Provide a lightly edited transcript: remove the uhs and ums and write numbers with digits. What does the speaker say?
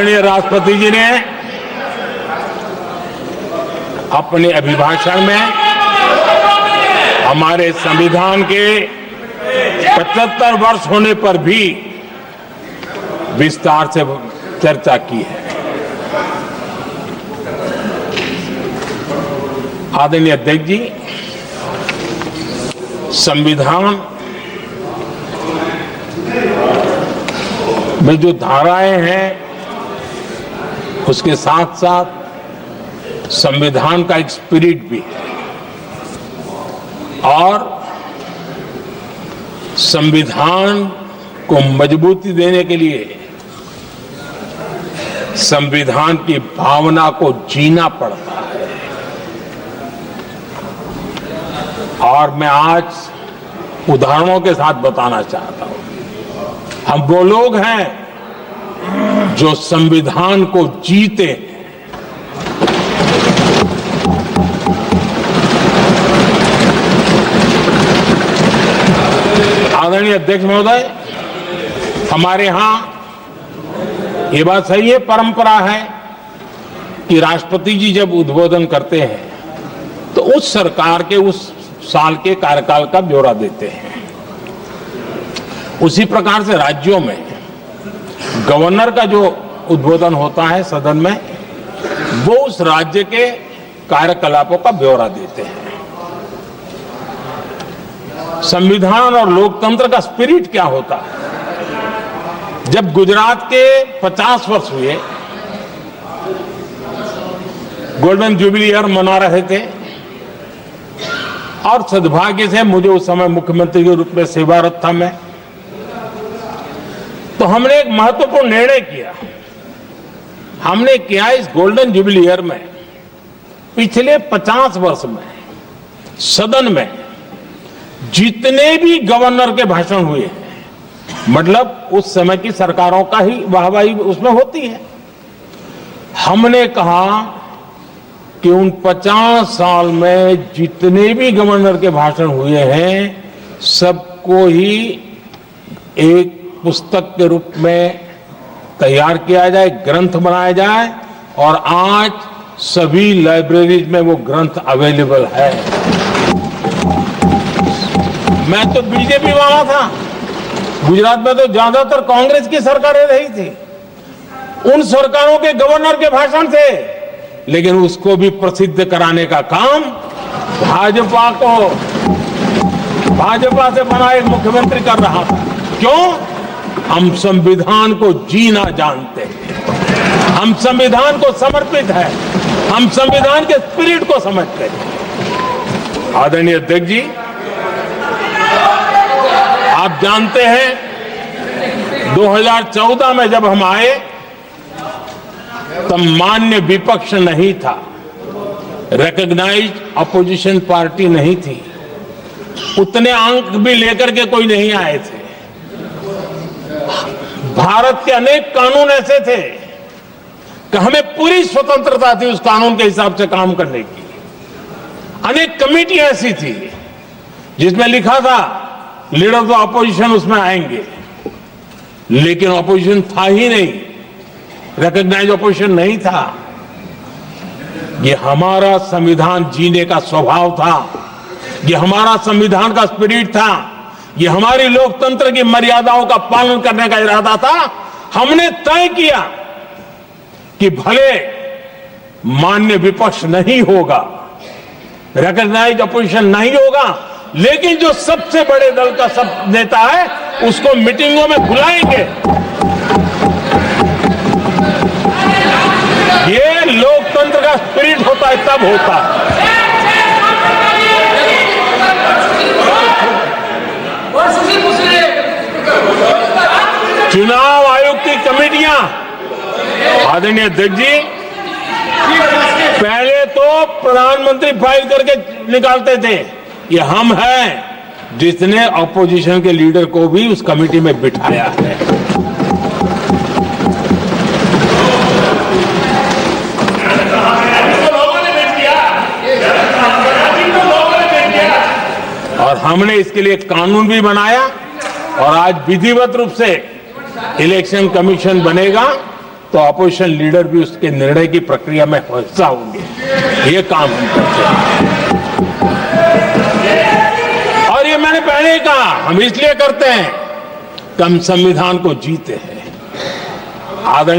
राष्ट्रपति जी ने अपने अभिभाषण में हमारे संविधान के 75 वर्ष होने पर भी विस्तार से चर्चा की है। आदरणीय अध्यक्ष जी, संविधान में जो धाराएं हैं उसके साथ साथ संविधान का एक स्पिरिट भी है और संविधान को मजबूती देने के लिए संविधान की भावना को जीना पड़ता है। और मैं आज उदाहरणों के साथ बताना चाहता हूं। हम वो लोग हैं जो संविधान को जीते हैं। आदरणीय अध्यक्ष महोदय, हमारे यहां ये बात सही है, परंपरा है कि राष्ट्रपति जी जब उद्बोधन करते हैं तो उस सरकार के उस साल के कार्यकाल का ब्यौरा देते हैं। उसी प्रकार से राज्यों में गवर्नर का जो उद्बोधन होता है सदन में, वो उस राज्य के कार्यकलापों का ब्यौरा देते हैं। संविधान और लोकतंत्र का स्पिरिट क्या होता है? जब गुजरात के 50 वर्ष हुए, गोल्डन जुबली ईयर मना रहे थे और सद्भाग्य से मुझे उस समय मुख्यमंत्री के रूप में सेवारत था मैं, तो हमने एक महत्वपूर्ण निर्णय किया। हमने किया इस गोल्डन जुबली ईयर में पिछले 50 वर्ष में सदन में जितने भी गवर्नर के भाषण हुए हैं, मतलब उस समय की सरकारों का ही वाहवाही उसमें होती है, हमने कहा कि उन 50 साल में जितने भी गवर्नर के भाषण हुए हैं सबको ही एक पुस्तक के रूप में तैयार किया जाए, ग्रंथ बनाया जाए और आज सभी लाइब्रेरीज में वो ग्रंथ अवेलेबल है। मैं तो बीजेपी वाला था, गुजरात में तो ज्यादातर कांग्रेस की सरकारें रही थी, उन सरकारों के गवर्नर के भाषण थे, लेकिन उसको भी प्रसिद्ध कराने का काम भाजपा से बना एक मुख्यमंत्री कर रहा था। क्यों? हम संविधान को जीना जानते हैं, हम संविधान को समर्पित है, हम संविधान के स्पिरिट को समझते हैं। आदरणीय अध्यक्ष जी, आप जानते हैं 2014 में जब हम आए तब मान्य विपक्ष नहीं था, रिकॉग्नाइज्ड अपोजिशन पार्टी नहीं थी, उतने अंक भी लेकर के कोई नहीं आए थे। भारत के अनेक कानून ऐसे थे कि हमें पूरी स्वतंत्रता थी उस कानून के हिसाब से काम करने की। अनेक कमेटियां ऐसी थी जिसमें लिखा था लीडर्स ऑफ अपोजिशन उसमें आएंगे, लेकिन अपोजिशन था ही नहीं, रिकॉग्नाइज्ड अपोजिशन नहीं था। ये हमारा संविधान जीने का स्वभाव था, ये हमारा संविधान का स्पिरिट था, ये हमारी लोकतंत्र की मर्यादाओं का पालन करने का इरादा था। हमने तय किया कि भले मान्य विपक्ष नहीं होगा, रिकॉग्नाइज्ड अपोजिशन नहीं होगा, लेकिन जो सबसे बड़े दल का सब नेता है उसको मीटिंगों में बुलाएंगे। ये लोकतंत्र का स्पिरिट होता है, तब होता है। चुनाव आयोग की कमेटियां, आदरणीय अध्यक्ष जी, पहले तो प्रधानमंत्री फाइल करके निकालते थे। ये हम हैं जिसने अपोजिशन के लीडर को भी उस कमेटी में बिठाया है। और हमने इसके लिए कानून भी बनाया और आज विधिवत रूप से इलेक्शन कमीशन बनेगा तो अपोजिशन लीडर भी उसके निर्णय की प्रक्रिया में हिस्सा होंगे। ये काम हम करते हैं और ये मैंने पहले ही कहा, हम इसलिए करते हैं कि हम संविधान को जीते हैं। आदरणीय